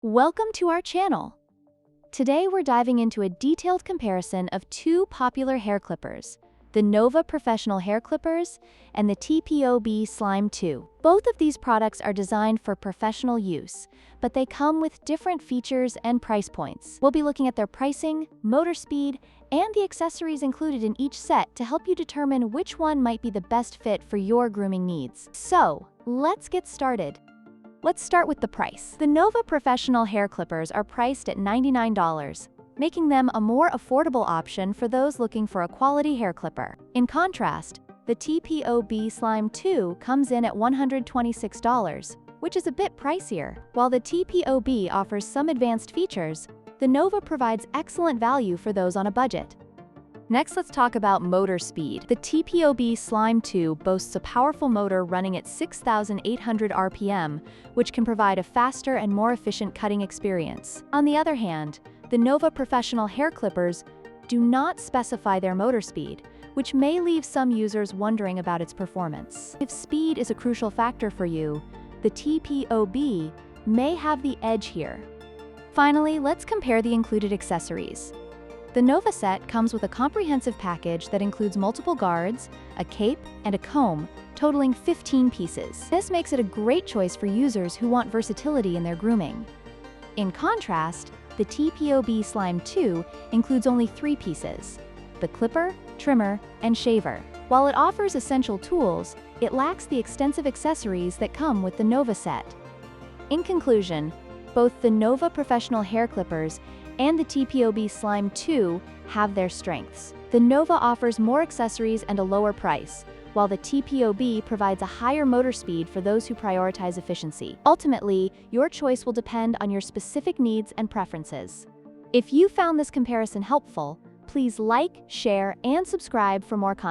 Welcome to our channel. Today we're diving into a detailed comparison of two popular hair clippers, the Novah Professional Hair Clippers and the TPOB Slime 2. Both of these products are designed for professional use, but they come with different features and price points. We'll be looking at their pricing, motor speed, and the accessories included in each set to help you determine which one might be the best fit for your grooming needs. So, let's get started. Let's start with the price. The Novah Professional Hair Clippers are priced at $99, making them a more affordable option for those looking for a quality hair clipper. In contrast, the TPOB Slime 2 comes in at $126, which is a bit pricier. While the TPOB offers some advanced features, the Novah provides excellent value for those on a budget. Next, let's talk about motor speed. The TPOB Slime 2 boasts a powerful motor running at 6,800 RPM, which can provide a faster and more efficient cutting experience. On the other hand, the Novah Professional Hair Clippers do not specify their motor speed, which may leave some users wondering about its performance. If speed is a crucial factor for you, the TPOB may have the edge here. Finally, let's compare the included accessories. The Novah set comes with a comprehensive package that includes multiple guards, a cape, and a comb, totaling 15 pieces. This makes it a great choice for users who want versatility in their grooming. In contrast, the TPOB Slime 2 includes only 3 pieces: the clipper, trimmer, and shaver. While it offers essential tools, it lacks the extensive accessories that come with the Novah set. In conclusion, both the Novah Professional Hair Clippers and the TPOB Slime 2 have their strengths. The Novah offers more accessories and a lower price, while the TPOB provides a higher motor speed for those who prioritize efficiency. Ultimately, your choice will depend on your specific needs and preferences. If you found this comparison helpful, please like, share, and subscribe for more content.